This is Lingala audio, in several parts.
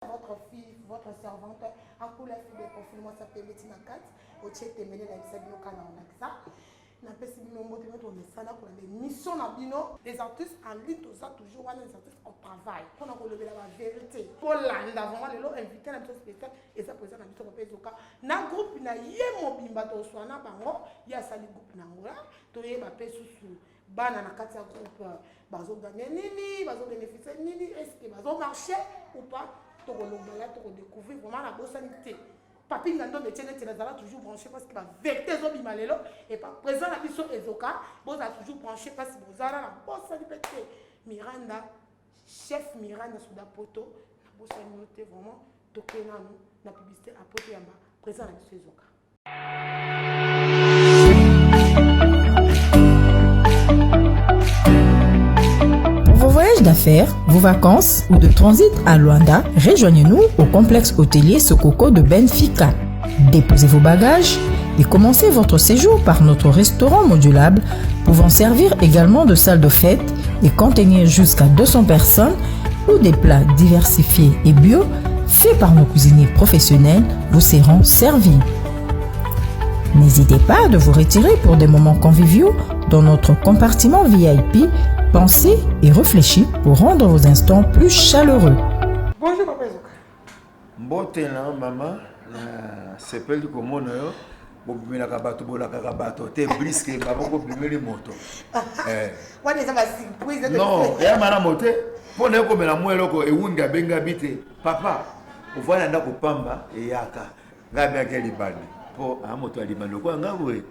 votre fille, votre servante, à coup la fille de confinement, ça peut mettre dans 4, au tchèque, tu mets la mission au canal, on a ça. Na pesi bino mbote meto mesana pour les missions na bino les artistes en ligne tout ça toujours on les artistes au travail pour na lever la vérité pour landa vraiment les lo invité na mission spéciale et ça présent na mission pour pezoka na groupe na ye mobimba to swana bango ya sali groupe na ngola to ye ba pesusu bana na kati ya groupe bazo gagner nini bazo bénéficier nini est-ce que bazo marcher ou pas to kolobela to découvrir vraiment la bosanité. Papi Ngando Métienne Télézala toujours branché parce que la vérité est bimalelo et pas présent la mission Ezoka, vous a toujours branché parce que vous avez la bosse à l'hypothèse. Miranda, chef Miranda Souda Poto, la bosse à l'hypothèse vraiment, toqué dans nous, la publicité à Poto Yamba, présent la mission Ezoka. Pour vos voyages d'affaires, vos vacances ou de transit à Luanda, rejoignez-nous au complexe hôtelier Sokoko de Benfica. Déposez vos bagages et commencez votre séjour par notre restaurant modulable pouvant servir également de salle de fête et contenir jusqu'à 200 personnes où des plats diversifiés et bio faits par nos cuisiniers professionnels vous seront servis. N'hésitez pas de vous retirer pour des moments conviviaux dans notre compartiment VIP. Pensez et réfléchissez pour rendre vos instants plus chaleureux. Bonjour Papa Ezoka. Mbotela maman, na sepel du komono yo, bobimela kabato bolaka kabato te briske baboko bimeli moto. Wana eza ba surprise de Non, ya mara mote, pona ko mela mwelo ko ewunga benga bite. Papa, uvana ndako pamba eyaka. Ngabe akeli bani. Po amoto alibando ko ngabwe.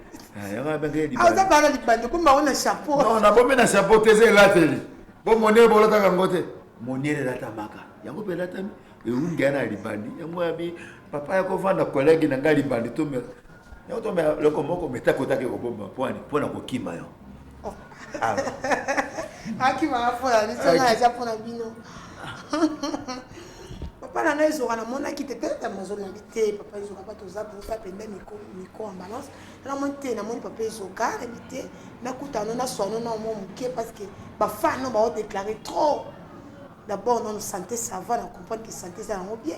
Yanga benga libando. Ah, ça va la libando kuma ona chapeau. Non, na bomena chapeau teze lateli. Bo monere bolata kangote. Monere lata maka. Yango pe lata mi. Ewunga na libandi. Yango abi papa yako vanda collègue na ngali libandi to me. Yango to me loko moko metako take ko bomba pwani pona ko kima yo. Ah. Aki ma fona ni sona ya pona bino. Papa na ezoka na mona ki tete ta mazo invité papa ezoka pas toza pour faire penda miko en balance. Na monte na moni papa ezoka invité na kutano na sono na mo muke parce que ba fan no ba déclarer trop. D'abord dans santé ça va, on comprend que santé ça va bien.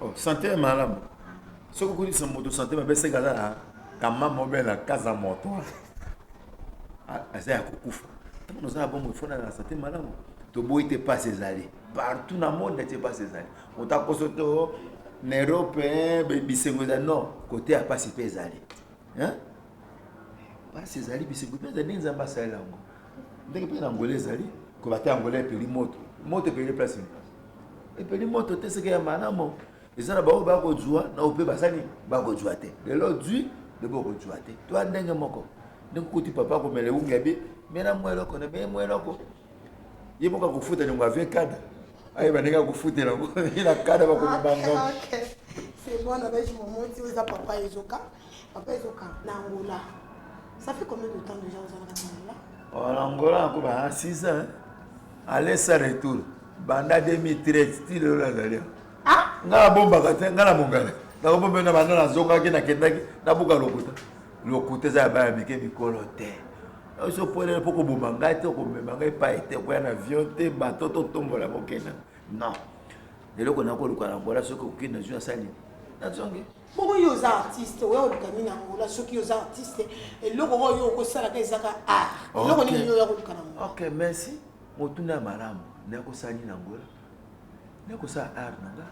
Oh, santé madame. Ce que vous dites, moto santé, mais c'est gala, kama mobile la casa moto. Asa kukufa. Nous avons bon il la santé madame. To boy te pas ses allées. Partout dans le monde ne te pas ses allées. On t'a consulté en Europe, bisengo non, côté a pas ses allées. Hein? Pas ses allées, bisengo pas des nzamba ça là. Dès que l'angolais allées, que va te angolais peli moto. Moto peli place. Et peli moto te ce que madame. Et ça, ba ko jua na ope basani ba ko jua te. De l'autre dui de ba ko jua te. Toi ndenge moko. Donc kuti papa ko mele ungabe, mena mwelo ko na be mwelo ko. Yebo ka kufuta ngo avec kada. Ayi baneka kufuta ngo ina kada ba ko banga. OK. C'est bon avec mon mot tu as papa Ezoka. Papa Ezoka na Angola. Ça fait combien de temps déjà vous avez en Angola? En Angola ko ba 6 ans. Aller ça retour. Banda 2013 style là d'ailleurs. Ah, nga bomba kate nga na mongala na bomba na bana na zonga ke na kendaki na buka lokuta za ba bike mikolo te so pole poko bomba ngate ko mema ngai pa ete ko na avion te bato to tombola mokena non de loko na ko luka ngola so ko kina ju asali na zonge pourquoi yo za artiste ouais on kamina na Angola ceux qui yo za artiste et loko yo ko sala ka zaka ah loko ni yo ya ko luka na. OK merci motuna malamu na ko sali na Angola na ko sa art nanga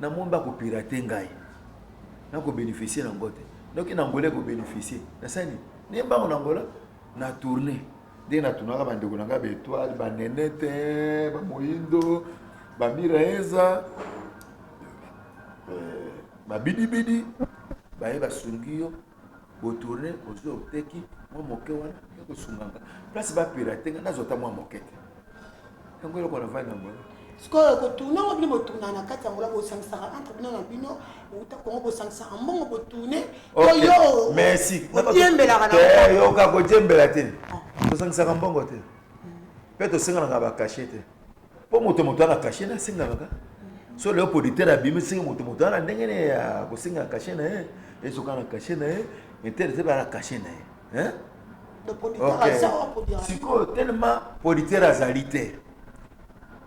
na momba ko pirater ngai na ko bénéficier na ngote donc na ngolé ko bénéficier na sani ne ba na ngola na tourner de na tunaka bande ko nanga ba étoile ba nenete ba moyindo ba miraeza ba bidi bidi ba eba sungio bo tourner ozo teki mo moke wana ko sunganga place ba pirater na zota mo mokete ngolo ko na va na ngola. Ce que tourner on peut tourner na kati Angola bo sangsara entre bino na bino uta ko bo sangsara mbongo bo tourner yo merci yembela kana yo ka ko jembela te to sangsara mbongo te pe to singa na ba cachete po moto na cachete na singa baka so le auditeur abimi singa moto na ndenge ne ya ko singa cachete na ezo kana cachete na intéressé ba na cachete na hein le producteur a ça pour dire siko tellement producteur azalité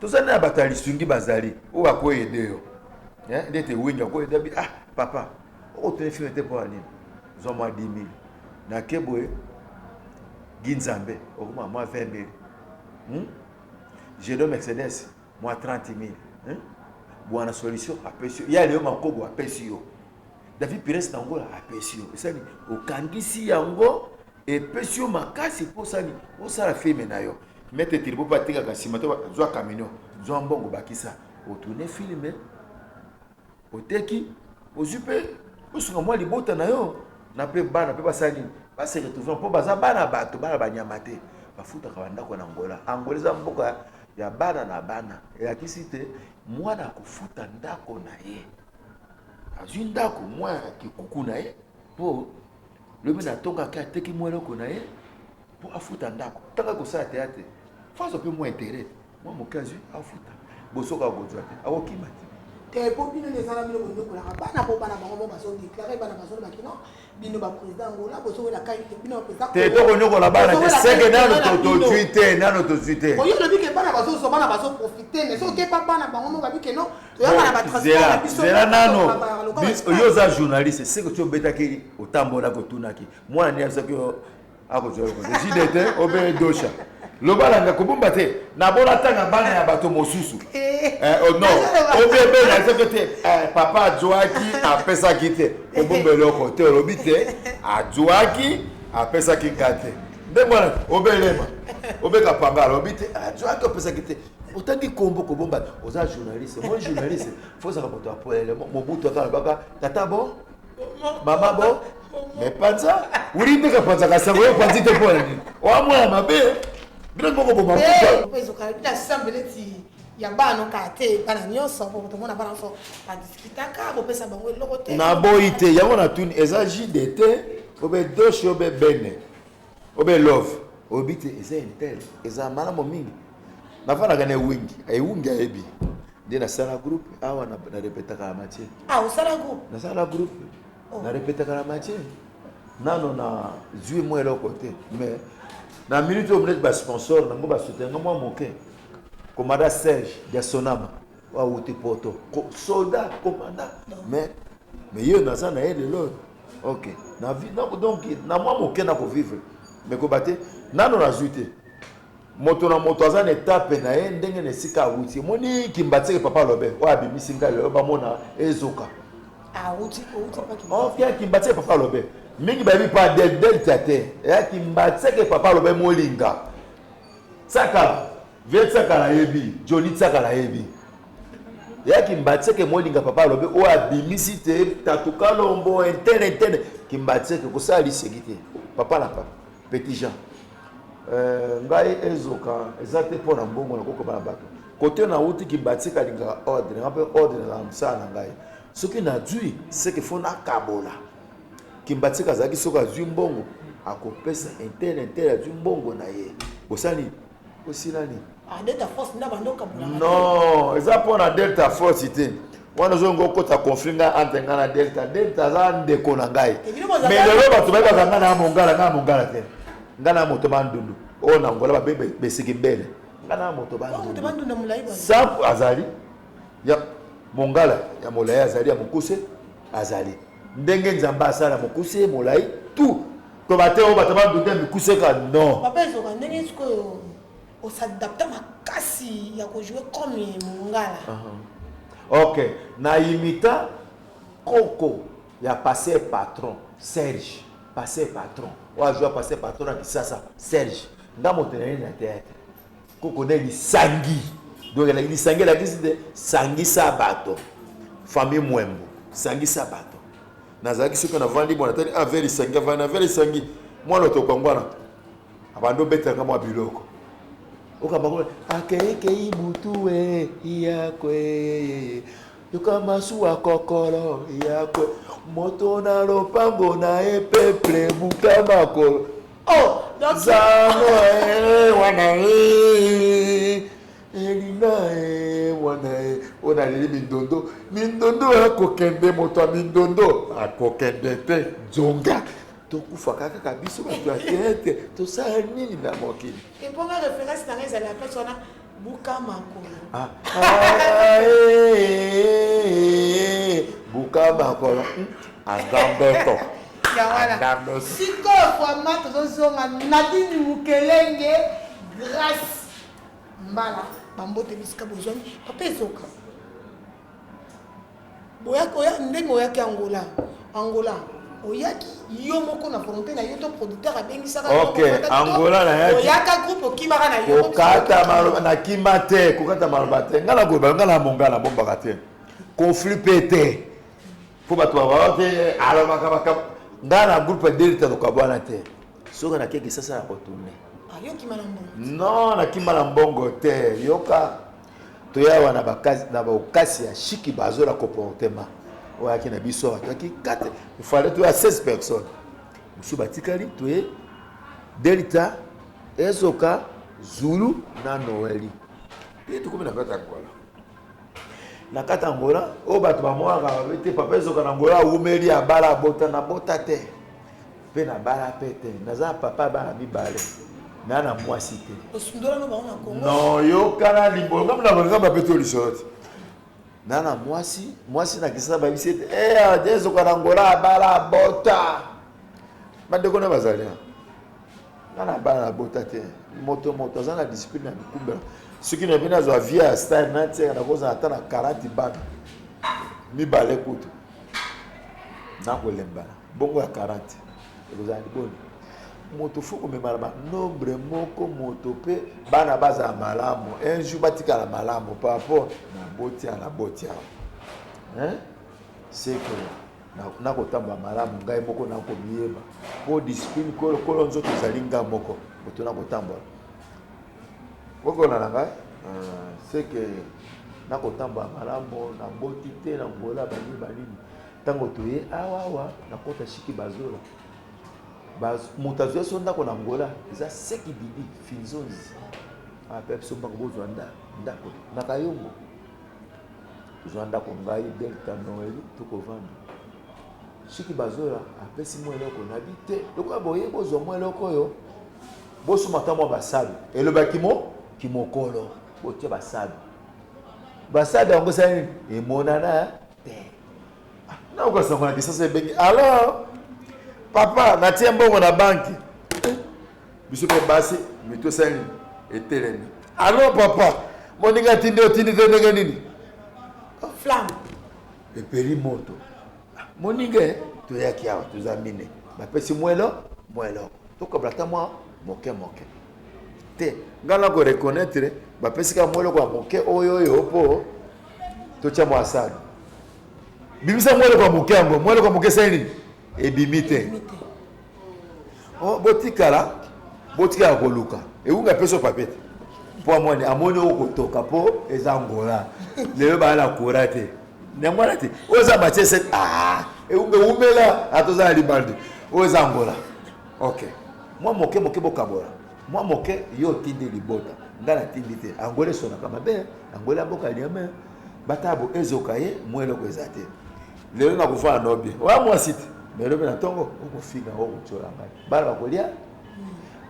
Tout ça n'a pas de sungi bazali. Ou à quoi aider yo. Hein, d'être winga quoi aider. Ah, papa. Oh, tu film était pour aller. Ils ont moi 10 000. Na keboe. Ginzambe. Oh, moi 20 000. J'ai deux Mercedes. Moi 30 000. Bonne solution à Pesio. Il y a le Makobo à Pesio. David Pires Nango à Pesio. Ça dit au Kangisi Yango et Pesio Makasi pour ça. Au ça la fait menayo. Mettez tirbo patika kasimato zo camion. Zo mbongo bakisa. Au tourner filmer. Au teki. Au zupe. Au sunga moi libota na yo. Na pe bana pe basani. Ba se retrouver pour baza bana bato bana banyamate. Bafuta kawanda ko na Angola. Angola za mboka ya bana na bana. Et akisite mwana kufuta ndako na ye. Azwi ndako mwana kikuku na ye. Po le mena tonga ka teki mwana ko na ye. Po afuta ndako. Tanga ko sa théâtre. Faso pe moins intérêt. Moi mon cas afuta. Bosoka gozwa te. Awo kimati. Te po bino les ala bino ko la bana po bana bango ba so déclarer bana ba so ba kino. Bino ba président ngola boso la kai bino président. Te to ko nyoko la bana te seke na to Twitter na to Twitter. Oyo le bi ke bana ba so bana ba so profiter mais so ke pa bana bango ba bi ke non. To ya bana ba transport biso. Zera nano. Yo za journaliste c'est que tu beta ki otambola ko tunaki. Moi ni ça que ako zo ko. JDT obe dosha. Lobalanga kubumba te na bona tanga bana ya bato mosusu non obebe na sekete papa Joaki apesa kite kubumba loko te robite Joaki apesa kikate ndemona obelema obeka pangala obite Joaki apesa kite otangi kombo kubumba oza journaliste moi journaliste faut ça raconter après mobutu akala baka tata bon mama bon mais panza urinde ka panza ka sango panzi te pona ni o mwa mabe. Bien beaucoup de moments. La sambeleti ya bano kate bana nyonso pour tout monde bana fo pas discuter ka ko pesa bango lokote. Na boite ya wana tuni ezaji d'été obe doshi obe bene obe love obite eza intel eza mala momingi na fana gane wingi ai wingi ebi de na sala group awa na répéter ka matière au sala group na sala group na répéter ka matière nano na zui moi lokote mais na minute où on est sponsor na ngo ba soutenir moi moke commandant Serge de Sonama wa wote poto soldat commandant mais yo na ça na ele lo OK na vie donc na moi moke na ko vivre mais ko baté nano na zuité moto na moto azana étape na ye ndenge ne sika wuti moni kimbatse papa lobe wa bimisi ngalo ba mona ezoka wuti pas ki on vient kimbatse papa lobe mingi babi pa del tete ya kimbatseke papa lobe molinga tsaka vet tsaka la yebi Johnny tsaka la yebi ya kimbatseke molinga papa lobe o abimisi te tatuka lombo interne kimbatseke ko sali sekite papa la papa petit Jean ngai ezoka ezate pona mbongo na koko bana bato côté na uti kimbatseka linga ordre na msana ngai soki na dui c'est que faut na kabola kimbatsika zaki soka zwi mbongo akopesa interne azwi mbongo na ye bosani osilani Delta Force na bandoka bula non eza pona Delta Force te wana zo ngo kota conflit entre ngana Delta za ndeko na ngai mais lelo bato ba kanga na mongala te ngana moto bandundu o na ngola ba besiki mbele ngana moto bandundu na mulai ba sa azali ya mongala ya molai azali ya mukuse azali ndenge nzamba asala mokuse molai tout to bate o bataba ndunde mikuse ka non papa ezoka ndenge siko o s'adapte makasi ya ko jouer comme mongala OK na imita koko ya passer patron Serge passer patron o jouer passer patron na Kisasa Serge ndamo tenene na théâtre koko ne lisangi donc la lisangi la kiside sangi sabato famille mwembo sangi sabato nazaki soki na vandi bona tali averi sangi vana averi sangi mwana to kwangwana abando betaka mwa biloko okabako akeke ibutu iyakwe yukamasu akokolo iyakwe moto na lopango na epeple bukamakolo oh zano wana elina wana ona lili mindondo akokende moto a mindondo akokende te zonga tokufa kaka kabiso bato ya tete tosala nini na mokili eponga référence na ngeza la personne Buka makolo. Buka makolo. Agambeto. Ya voilà. Siko format tozozonga Nadine Mukelenge grâce. Mbala bambote bisika bozoni papa ezoka. Boya ndenge oyaki Angola. Oyaki yo moko na volonté na yo to producteur abengisaka. OK, Angola na yaki. Oyaka groupe okimaka na yo. Kokata maloba na kimate, kokata maloba te. Ngala ko ngala mongala bombaka te. Conflit pété. Faut ba toi te alors makabaka ngala groupe delta ko kabwana te. Soka na keke sasa ko tourner. Yo kimana mbongo. Non, na kimana mbongo te. Yoka toya wana bakazi na bakasi ya shiki bazola comportement. Oyaki na biso akaki 4 il fallait toi 16 personnes musu batikali toye delta ezoka zulu na noeli et tout comme na kata Angola na kata Angola o bato ba moaka bete papa ezoka na Angola umeli ya bala bota na bota te pe na bala pete naza papa bana mibale na mwasi te osundola no ba na Congo non yo kana libonga mna ngamba peto lisoti nana mwasi na kisa ba bisete dezo kwa Angola bala bota bandeko na bazalia nana bala bota te moto zana discipline na kumba ceux na bina zo via style na tia na koza ata na 40 bana mi bale kutu na ko lembala bongo ya 40 ezali boni moto fuko memala ba nombre moko moto pe bana baza malamu un jour batika la malamu par rapport na botia hein c'est que na kotamba malamu ngai moko na ko miyeba po discipline ko nzoto zalinga moko moto na kotamba koko na ngai c'est que na kotamba malamu na botite na ngola bani tango toye awa na kota shiki bazola mutazo so ndako na Angola eza seki bibi finzonzi apepso bango bozwanda ndako na kayongo zwanda ko ngai delta noeli tukovanda shiki bazola apesi mo eloko na bite lokwa boye bozwa mo eloko yo bosu matamo basabi elobaki mo kimokolo botie basabi yango sani emonana te na ukasangana kisasa bengi alors papa natia mbongo na banki biso pe basi mito sani etelemi alors papa moninga tindi tendenge nini flamme epeli moto moninga toyaki awa tozamine bapesi mwelo tokoblata mwa moke te ngala ko reconnaître bapesi ka mwelo kwa moke oyo po tocha mwa asali bimisa mwelo kwa moke sani ebimite botikala koluka eunga peso papete po amoni okotoka po eza Angola lelo bala kora te nyamwana te oza machese eunga umela atoza libandi oza Angola OK moi moke bokabola moi moke yo tindi libota ngala tindi te Angola sona kama be Angola boka liame batabo ezoka ye mwelo ko ezate lelo na kufana nobie wa mwasite mais na tongo okofika okochola ngai bala bakolia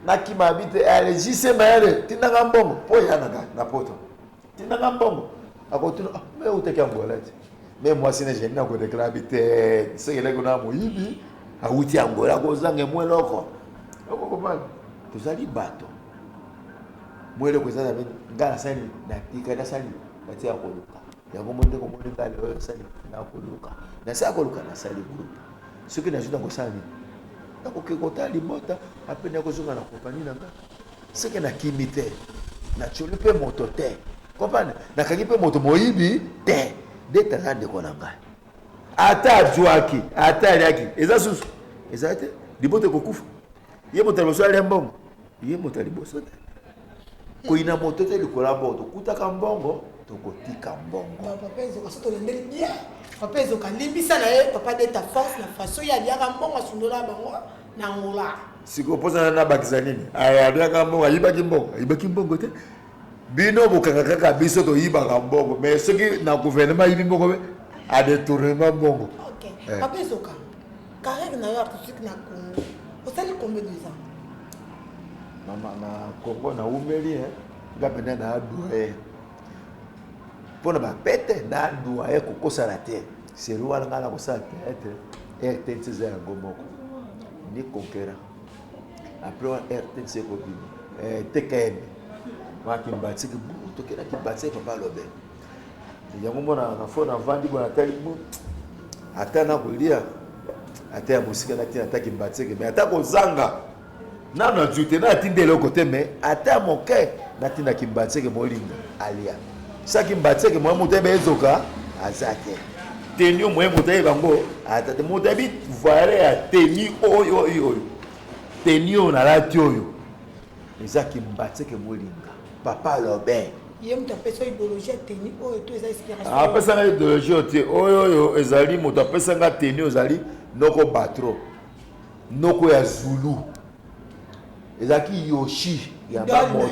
nakima bite alejise mayele tindanga mbongo po yana na poto tindanga mbongo akotuna me uteke Angola te me mwasi ne jeni na ko déclarer bite sekele kuna moyibi awuti Angola ko zange mweloko okokoma tozali bato mwele ko zana ngala sani na tika na sani batia koluka yango monde ko monde ngale sani na koluka na sa koluka na sali groupe ce qui n'a pas de sens. Donc, quand on libota, après on a besoin de la compagnie nanga. Ce qui n'a kimité, na chulupe moto te. Comprendre? Na kagipe moto moyibi te. Deta zande konanga. Ata juaki, ata yaki. Eza susu. Eza te. Libote kokufa. Ye moto liboso ali mbongo. Ye moto liboso te. Ko ina moto te likola boto. Kutaka mbongo, tokotika mbongo. Papa ezoka soto lendeli bien. Papa ezoka limbisa na ye papa de ta force na façon ya liaka mbongo sundola bango na Angola. Siko posa na bakisa nini? Aya liaka mbongo ayibaki mbongo te. Bino bokanga kaka biso to yibaka mbongo mais soki na gouvernement yibi mbongo be a détournement mbongo. OK. Papa ezoka. Carrière na yo artistique na Congo. Osali combien de ans? Mama na Congo na umeli ngapenda na doye pona ba pete na doye kokosala te c'est lui ala ngala kosala te RTNC za yango moko ni conquérant après RTNC ko bi TKM wa ki mbati ki buto kena ki mbati papa lobe yango mona na fona vandi bona tali mu atana kulia ata ya musika na tina taki mbati ke mais ata ko zanga na na jute na tindele côté mais ata moke na tina ki mbati ke molinga alia saki mbati ke mo mutebe ezoka azake tenio mo mutebe bango ata te mutebe voire ya teni oyo tenio na lati oyo ezaki mbati ke molinga papa lobe ye mutu apesa idéologie ya teni oyo to eza inspiration apesanga idéologie te oyo ezali moto apesanga teni ozali noko batro noko ya Zulu ezaki Yoshi ya mamoto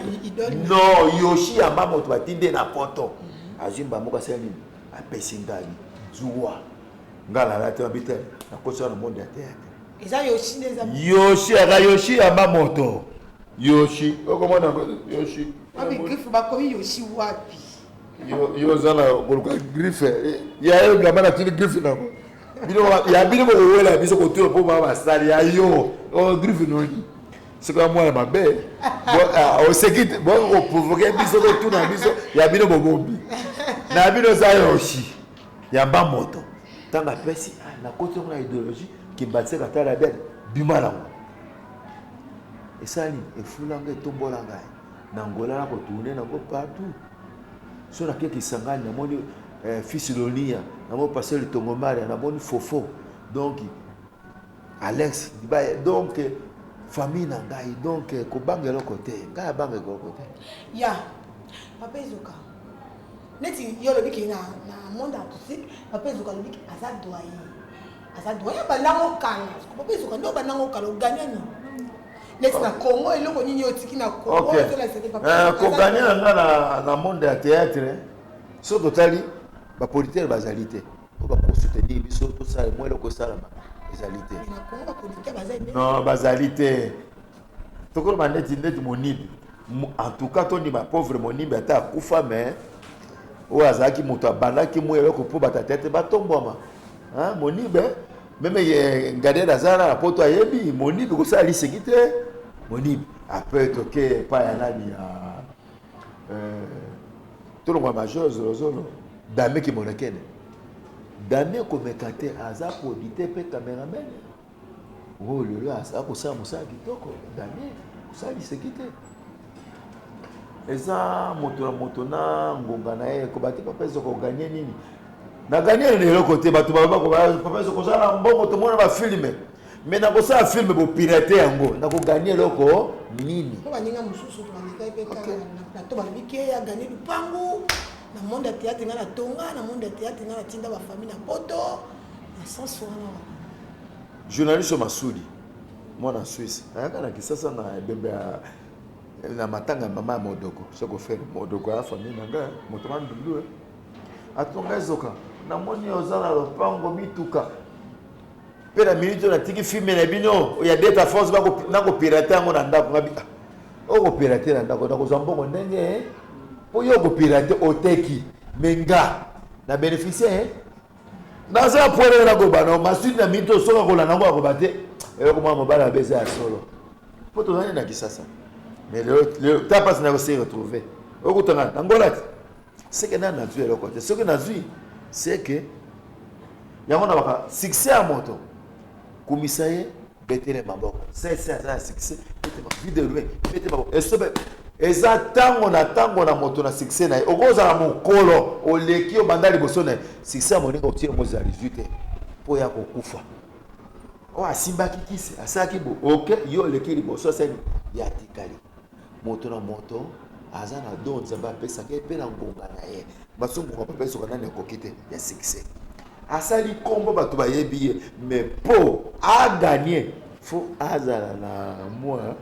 no Yoshi ya mamoto batinde na poto azimba moka seni apesi ngali zuwa ngala la te mabite na kosa na monde ya théâtre eza Yoshi neza Yoshi ya mamoto Yoshi okomona Yoshi abi griffe bakomi Yoshi wapi yo zana koluka griffe ya yo ngamba tini griffe nako bino ya bino ko wela biso ko tuo po ba sali ya yo o griffe noni siko mwana mabe bo o sekite bo ko provoquer biso ko tuna biso ya bino bombi na bino za Yoshi ya ba moto tanga pesi na koto na idéologie ki batseka tala bête bimala esali efulanga etombolanga na ngola na ko tourner na ko partout so na keki sangani na moni fils Lonia na mo passer le Tongomari na moni Fofo donc Alex donc famille na ngai donc ko bangelo côté ngai bange ko côté ya papa Ezoka neti yo lobi ki na monde artistique papa Ezoka lobi ki aza doyen ba lango kana papa Ezoka ndo ba lango kana gagner ni neti na Congo eloko nini otiki na Congo to la c'était papa ko gagner na monde ya théâtre so totali ba politique bazali te ko ba soutenir biso to ça moi le ko sala bazali te na Congo ba politique bazali non bazali te to ko ba neti monibi en tout cas to ni ma pauvre monibi ata kufa mais o azaki moto abandaki mo eloko po batatete batombwama hein monibe même ngade dazara na poto ayebi monibe ko sala lisekite monibe après toke pa ya nani ya tout le monde majeur zolo dame ki monakene dame ko mekate aza producteur pe cameraman oh le là ça ko sa musa kitoko dame ça lisekite eza moto na ngonga na ye ko bati papa zo ko gagner nini na gagner le côté batu baba ko papa zo ko sala mbongo to mona ba filmer mais na ko sa film bo pirater yango na ko gagner loko nini ko baninga mususu to banika pe na to ba bike ya gagner du pangu na monde ya théâtre ngana tonga na monde ya théâtre ngana tinda ba famille na poto na sens wana journaliste Masudi mwana Suisse ayaka na kisasa na bembe na matanga mama modoko soko faire modoko ya famille nanga moto mandulu atonga Ezoka na moni ozala lopango mituka pela minute na tiki filme na bino ya data force bako na ko pirater ngo na ndako ngabi o ko pirater na ndako na ko zambongo ndenge po yo ko pirater oteki menga na bénéficier na za pole na go bana masudi na minute soka ko la nango ko bate e ko mama bala beza ya solo poto nani na kisasa mais le tapas na se retrouver okutanga nangola c'est que na vu le côté ce que na vu c'est que yango na baka succès à moto komisaye betele maboko c'est ça succès betele vidéo betele maboko eza tango na moto na succès na okoza na mokolo oleki obandali boso na succès moninga otie moza 18 po ya kokufa o asimbaki kisi asaki bo OK yo leki liboso seni ya tikali moto na moto aza na don nzambe apesaki mpe na ngonga na ye basungunga papa esoka nani akoki te ya succès asali kombo bato bayebi ye mais po aganye fo azala na mwa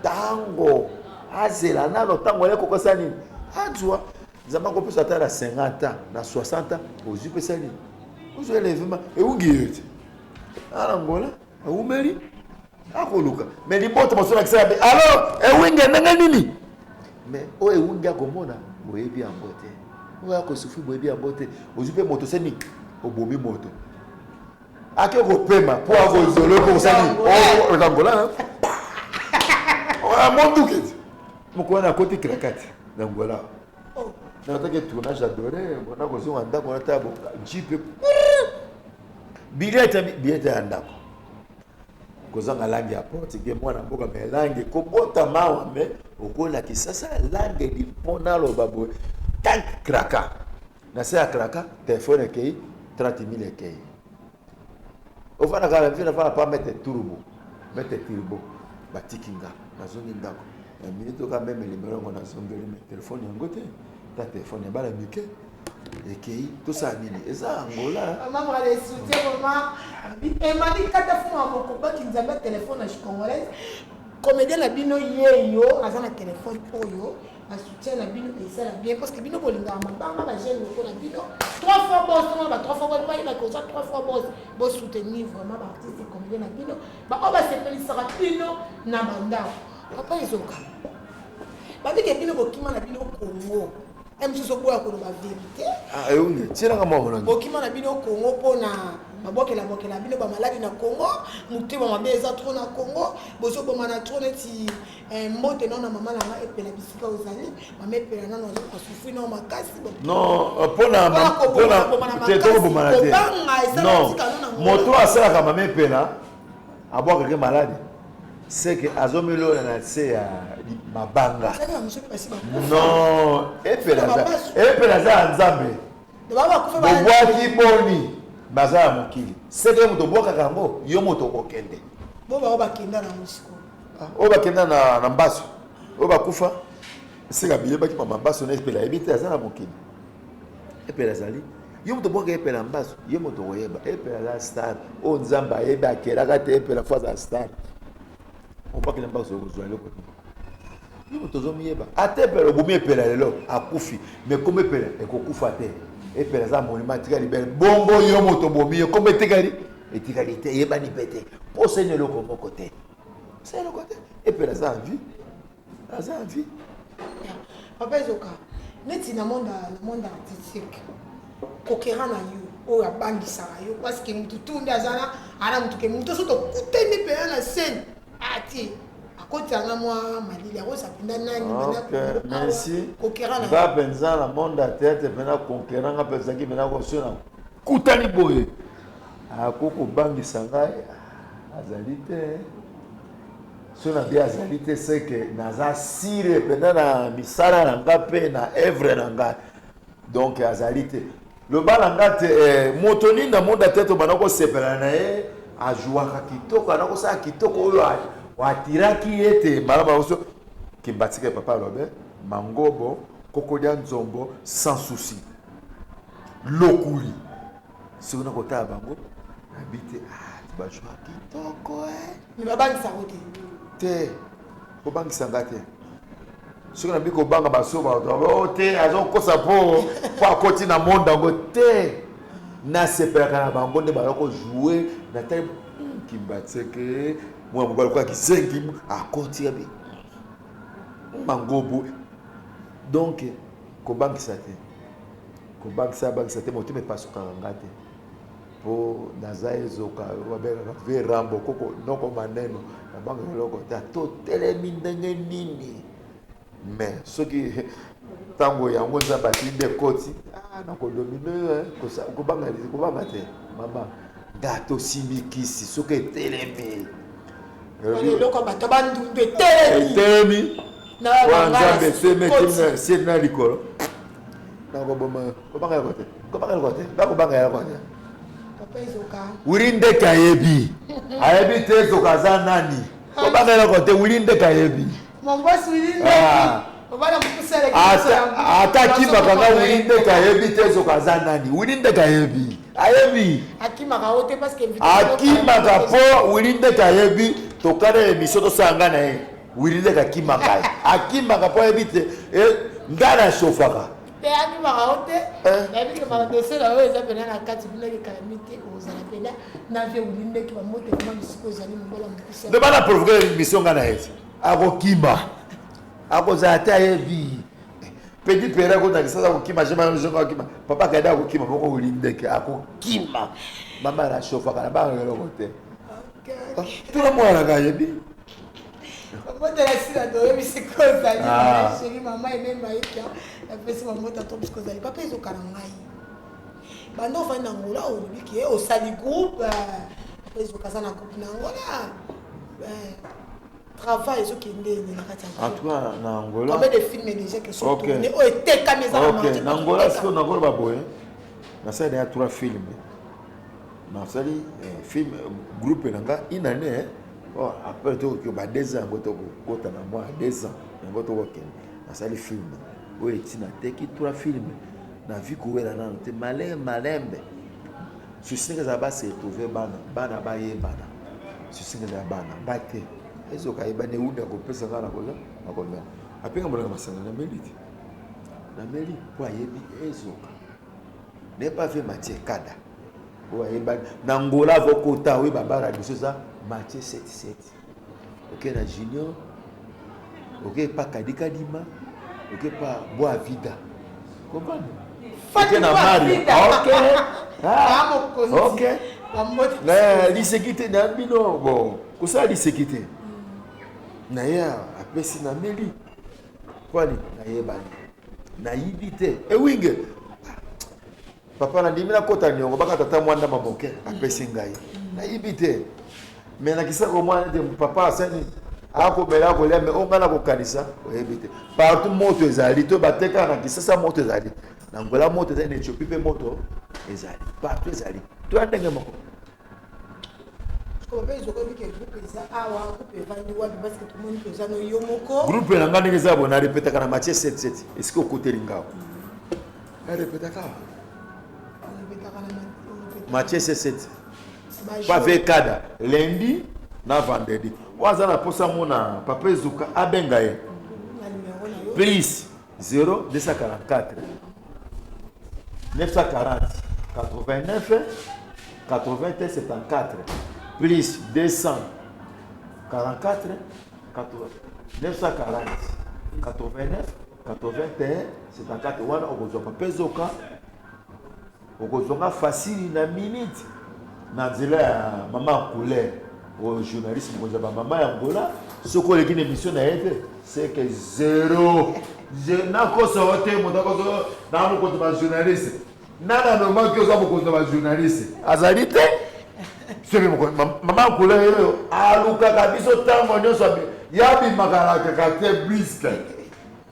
tango azela nano tango alekokasa nini azwa nzambe akopesa ata na 50 ans na 60 ans ozwi pesa nini ozwi elevema eungi ye te ana ngola aumeli akoluka mais liboto mosona kisala be alors ewinge ndenge nini mais o eunga komona boyebi yango te oya kosufi boyebi yango te ozwi mpe moto seni obomi moto ake kopema po akozolo po osani okangola monduketi moko wana akoti krakati na ngola nataki tournage adoré bona kozonga ndako nata jipe bilete ya ndako kozanga langi ya porte ke mwana mboka me langi kobota mawa me okola kisasa langi lipona loba boye tank kraka na se ya kraka telefone ekei 30 000 ekei ofana kala mfina fana pa mete turbo batikinga nazongi ndako na minute oka meme libero ngo nazongeli me telefone yango te ta telefone ya bala mike ekei tosala nini eza angola maman les soutien maman et mani kata fuma moko ba kinzamba telefone na congolaise comédien na bino yeyo azana telefone oyo a soutien na bino et ça bien parce que bino bolinga mabanga ba jeune ko na bino 3 fois boss ba 3 fois boss ba ina ko 3 fois boss soutenir vraiment ba artiste comédien na bino ba o ba se pelisera bino na banda papa izoka ba dike bino bokima na bino Congo emsuso boya ko ba vérité une tiranga mo na bokima na bino Congo pona mabokela bino ba maladi na Congo mutima mabeza trop na Congo boso boma na trop neti mbote non na mama na nga epela bisika ozali mama epela non na souffrir non makasi non pona te boma na te non moto asala ka mama epela abwaka ke maladi c'est que azomelo na se ya mabanga non epela za nzambe bobwaki boni baza ya mokili seke moto obwakaka yango yo moto okokende oyo bakenda na mosiko oyo bakenda na mbaso oyo bakufa esika biyebaki mbaso na epela yebi te aza na mokili epela azali yo moto obwaka epela mbaso yo moto okoyeba epela aza star oyo nzambe ayebi akelaka te epela fo aza star obwakela mbaso okozwa eloko yo moto ozomiyeba ata epela obomi epela lelo akufi mais komi epela ekokufa te epela za monument etikali bele bongo yo moto bomi comme etikali te yebani pete po sene eloko moko te c'est le côté epela za envie papa ezoka neti na monde artistique kokera na yo oyo abangisaka yo parce que mutu tunde azana ana mutu ke mutu soto kuteni pe na scène ati akoti anga mwa malili ako sapinda nani merci kokera na ba penza na monde à tête pena kokera nga penza ki pena ko sona kutani boye akoko bangisa ngai azali te sona bien azali te c'est que naza sire pena na misala na nga pe na œuvre na nga donc azali te le bala nga te motoni na monde à tête bana ko sepela na ye ajuaka kitoko na ko sa kitoko oyo watiraki ete malama oso kimbatika papa Robert mangobo kokodia nzombo sans souci lokuli sona kota bango habite tibajwa kitoko ni babangisa kote te kobangisa ngate sona biko banga basoba te azokosa po akoti na monde ngo te na sepelaka na bango nde baloko jouer na taille kimbatike moi mobali kwa kisengi akoti abi mangobo donc kobangisa te moto me pasuka ngate po naza ezoka wabeka ve rambo koko noko maneno na banga loko ta to telemi ndenge nini mais soki tango yango za batinde koti na kodomine kobanga te mama dato simikisi soki telemi loko bato bandundu etelemi na nzambe semeti sena likolo nakoboma kobanga yako te bakobanga yako te papa ezoka wili ndeka ayebi te ezoka aza nani kobanga yako te wili ndeka ayebi mongosi wili ndeki obana mkusele ata kimaka nga wili ndeka ayebi te ezoka aza nani wili ndeka ayebi akimaka ote parce que akimaka po wili ndeka ayebi tokana émission tosanga na ye wili ndeka akimaka po ayebi te ngana ashofaka te akimaka ote yabi ke madossier na oyo eza pena na kati bino ke calamité ozala pena na vie wili ndeki bamote kama bisiko ozali mobola mokuse nde bana provoquer émission nga na ye akokima akoza ata yebi petit père ko na kisasa ko kima jema ko kima papa kada ko kima ko ulindeke ako kima mama la chofa kana ba ngelo kote tout le monde la yebi papa de la sila do yebi sikoza ni chérie maman et même maïka la pesi maman ta top sikoza ni papa ezo kana ngai bando fa na ngola o biki o sali groupe papa ezo kazana groupe na ngola travail ce qui est en tout cas na Angola combien de films déjà qui sont tournés oh était caméra OK na Angola c'est na Angola baboye na ça il y a 3 films na ça film groupe nanga une année oh après tout que ba 2 ans goto kota na moi 2 ans goto woken na ça les films oh etina teki 3 films na vie courir na te malembe je sais que ça va se trouver bana ba yebana je sais que ça bana ba te ezo ka ibane unda ko pesa ngana ko na ko na apinga mbona masanga na meliti na meli kwa yebi ezo ne pas fait Mathieu Kada ko ibane na ngola vokota we babara biso za Mathieu 77 OK na junior OK pas Kadika Dima OK pas Boa Vida comprendre OK na Mario OK OK lisekite na bino bon ko ça lisekite na ya apesi na meli kwani na yebani na yibite ewinge papa na ndimina kota nyongo baka tata mwanda maboke apesi ngai na yibite mais na kisako mwana de papa asani ako bela ko leme o ngana ko kanisa o yibite partout moto ezali to bateka na kisasa moto ezali na ngola moto ezali na Ethiopie pe moto ezali partout ezali to andenge moko groupe na ngani ngeza bona répéter kana Mathieu 77 est-ce que côté lingao na répéter ka Mathieu 77 pas vekada lundi na vendredi waza na posa mona papa Zuka abenga ye plus 0244 940 89 80 74 plus 244 940 89 81 74 wana okozwa papa Zuka okozonga facile na minute na nzela ya mama couleur au journaliste moza ba mama ya Angola soko leki na émission na yete c'est que zéro je na ko sorte mo ta ko na mo ko ba journaliste nana normal que oza ko ba journaliste azalite c'est mama couleur yo aluka kabiso tango nyoso yabi makala ka te briske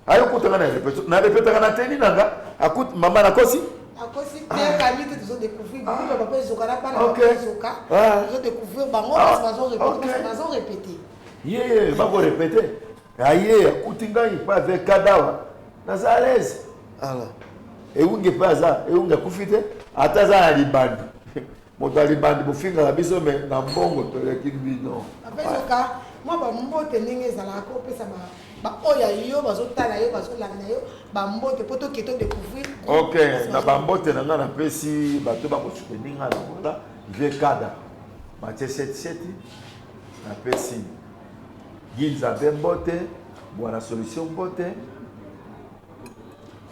ayo kutanga na répéter kana teni nanga akut mama na kosi akosi te kami te tuzo découvrir beaucoup papa Zuka na pas na papa Zuka tuzo découvrir bango parce qu'ils répéter yeah ba ko répéter aye akutinga ipa avec kadawa na zalez ala eunge paza eunge kufite ataza na libandi moto libandi bufinga la biso me na mbongo to leki bino papa Zuka moi ba mbote ninge zala ko pesa ba oya yo bazotala yo bazolanda yo ba mbote poto keto découvrir OK na ba mbote na ngana pesi bato ba ko soutenir na ngola vekada Mathieu 77 na pesi Ginza Bembote Bwana Solution Mbote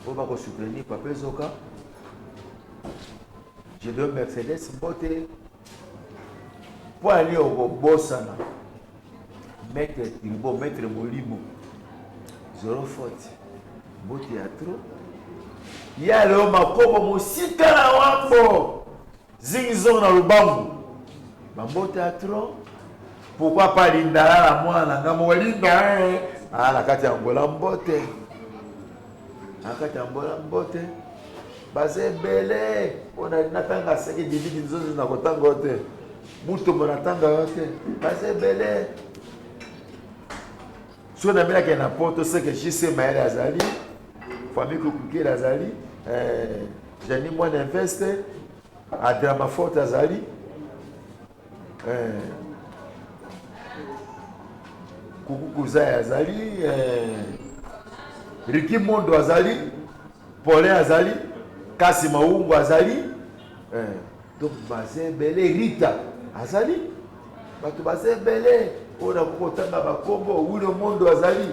on va ko soutenir papa Zuka je dois Mercedes Mbote pour aller au Bossana maître Tirbo maître Molimo 0 faute Mbote ya trop ya leo makobo musika na wambo zingizo na lubangu Mbote ya trop pourquoi pas lindala la mwana ngamo linda na kati ya Angola Mbote akati ya Angola Mbote baze bele ona natanga seke dibidi nzozi na kotanga ote muto mona tanga ote baze bele so na mela ke na poto seke jise maere azali famille kokukira azali jani mwana investe adrama forte azali kukukuza azali Riki Mondo azali Paulin azali Kasi Maungu azali donc baze bele Rita azali bato baze bele ona kokotanga bakombo Wilo Mondo azali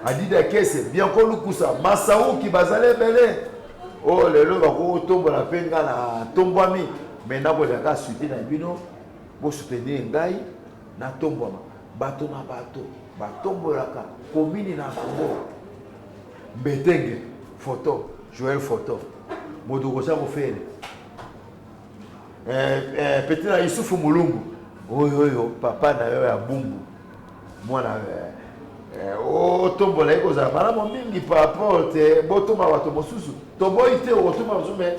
Adida Kese, bien connu Koussa, Massaou qui bazale belé. Oh, le lot va tomber la penga na tombami. Maintenant, vous avez souhaité na bino, vous soutenez ngai na tombama. Bato na bato, batombo laka, commune na Congo. Betenge, photo, Joël photo. Modogosa vous fait. Petit na Yusufu Mulungu. Oh, papa na yo ya bumbu. Moi na tombola ekozala malamu mingi par rapport te botoma bato mosusu toboyi te okotoma mosusu me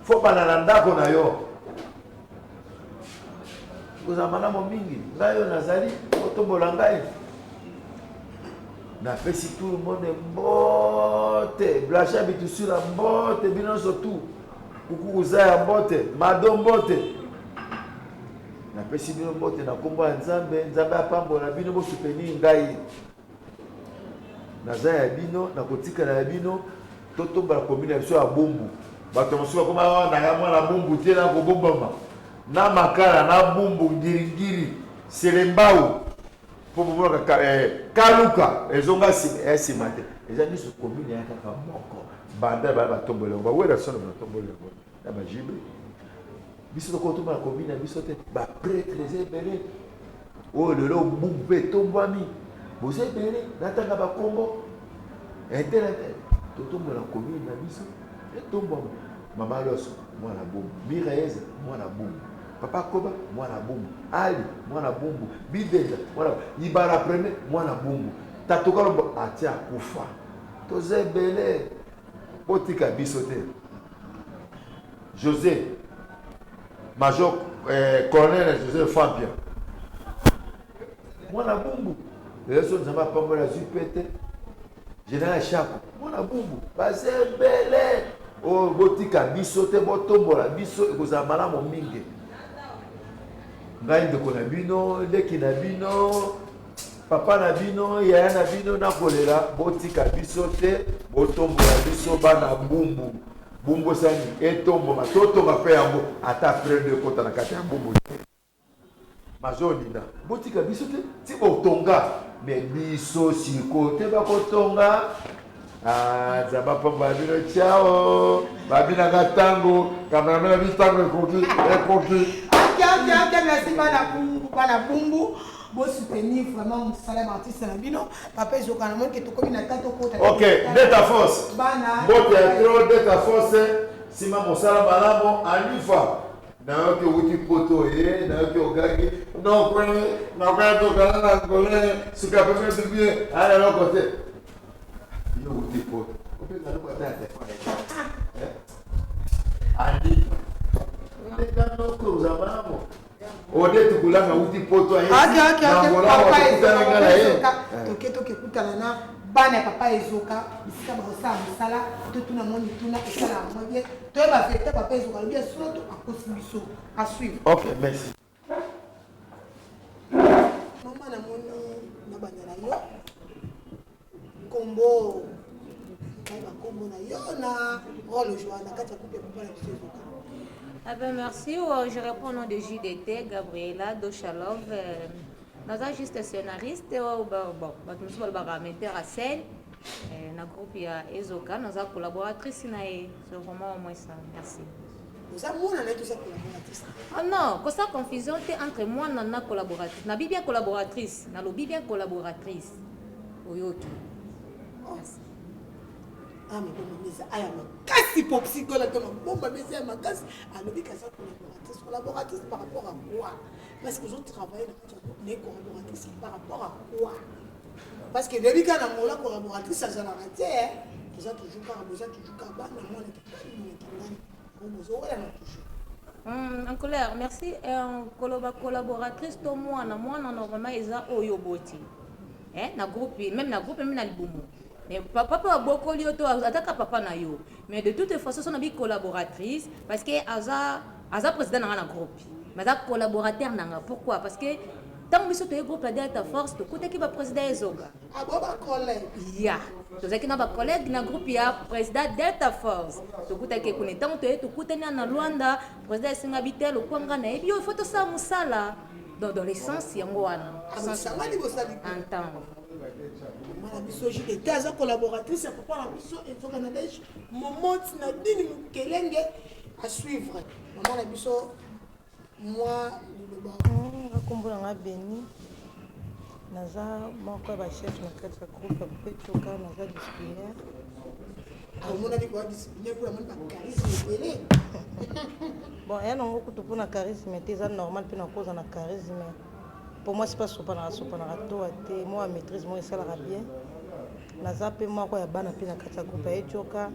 fo bana na ndako na yo ekozala malamu mingi ngai oyo nazali otombola ngai napesi tout le monde mbote blanche bitusula mbote bino nyonso tu kukukuza ya mbote mado mbote napesi bino mbote na kombo ya nzambe nzambe apambola bino bosoutenir ngai naza ya bino na kotika na bino totombola commune ya biso ya bumbu bato mosusu bakoma nanga mwana bumbu te na kobombama na makala na bumbu ngiringiri selembau mpo bomona kaluka ezonga nsima te eza nyonso commune ya kaka moko banda bala batombola yango bawela sono batombola yango na bajibe biso tokotombola commune ya biso te bapretre eza ebele oyo lelo bumbu mpe etombwami boza ebele natanga bakombo internet totombola commune na biso etombwama mama loso mwana bumbu miraeze mwana bumbu papa koba mwana bumbu ali mwana bumbu bidenda mwana ibara premier mwana bumbu tatokalombo atia kufa toza ebele botika biso te José major colonel José Fampia mwana bumbu leso nzamba pambola zupete général Chako mwana bumbu bazebele o botika biso te botombola biso ekozala malamu mingi ngai ndeko na bino leki na bino papa na bino yaya na bino nakolela botika biso te botombola biso bana bumbu bumbu sani etomboma totonga mpe yango ata frere kota na kati ya bumbu mazolinda botika biso te ti botonga me biso siko te bakotonga nzamba pamba bino ciao babinanga ntango kameramena bitango ekoki merci bana bumbu soutenir vraiment mosala ya artiste na bino papa ezokana moi ke tokomi na tato kota ok de ta force mbote ya tro de ta force nsima mosala malamu anifa nayoki outi poto ye nayoki ogaki nakoya tokala na ngole suka peme tubie aleloko te yo outi poto opezalokata andi ndekanoko oza malamu ode tukulanga outi poto tokekutana na bana ya papa ezoka bisika bakosala mosala totuna mo mituna esala yango bien toyeba vérité papa ezoka alobi asolo to akosi biso asuivre. Ok, merci. Mama namoni na bana na yo kombo kaiba kombo na yo na role joie na kati ya coupe papa na biso ezoka. Ah ben merci, je réponds au nom de JDT, Gabriela Dochalov. Nous sommes juste scénariste, bon, nous sommes metteur à scène, dans le groupe Ezoka, nous sommes collaboratrices, c'est vraiment au moins ça, merci. Vous avez tout ça collaboratrice? Oh non, que ça confusion entre moi et la collaboratrice. Na bien collaboratrice, na lobby bien collaboratrice. Oyoki. Merci. Ah mais bon mais aya makasi pour psychologue bon mais c'est makasi alobi ka ça collaboratrice par rapport à quoi? Parce que je travaille dans les collaboratrices par rapport à quoi? Parce que depuis quand on a collaboratrice ça n'a rien dit hein. Ça toujours pas besoin toujours pas moi en colère, merci. Collaboratrice, to moi, normalement, ils ont oyoboti. Na groupe, même na groupe, même na libumu. Mais papa a beaucoup de choses, attaque papa na yo. Mais de toute façon, on a une collaboratrice parce que Aza président dans un groupe. Mais Aza collaborateur nanga. Pourquoi? Parce que tant que tu es groupe la Delta Force, tu côté qui va président Ezoga. Ah bon, ma collègue. Ya. Tu sais que na collègue na groupe ya président Delta Force. Tu côté qui connaît tant tu côté na Luanda, président Singabitel ou Kwanga na. Et puis il faut tout ça musala dans l'essence yango wana. Ah ça m'a dit ça dit. Entendre. maman biso JDT aza collaboratrice ya papa na biso ezoka na dej momoti na dini kelenge à suivre maman na biso moi liloba akombo nanga Beni naza moko ya chef na kati ya groupe pe toka naza disciplinaire amonaki kwa disciplinaire pour amoni charisme ebele bon ya nango kutu mpona charisme te eza normal mpe na koza na charisme pour moi c'est pas sopanaka toa te moi ya maîtrise moi esalaka bien naza mpe moko ya bana mpe na kati ya groupe ya etioka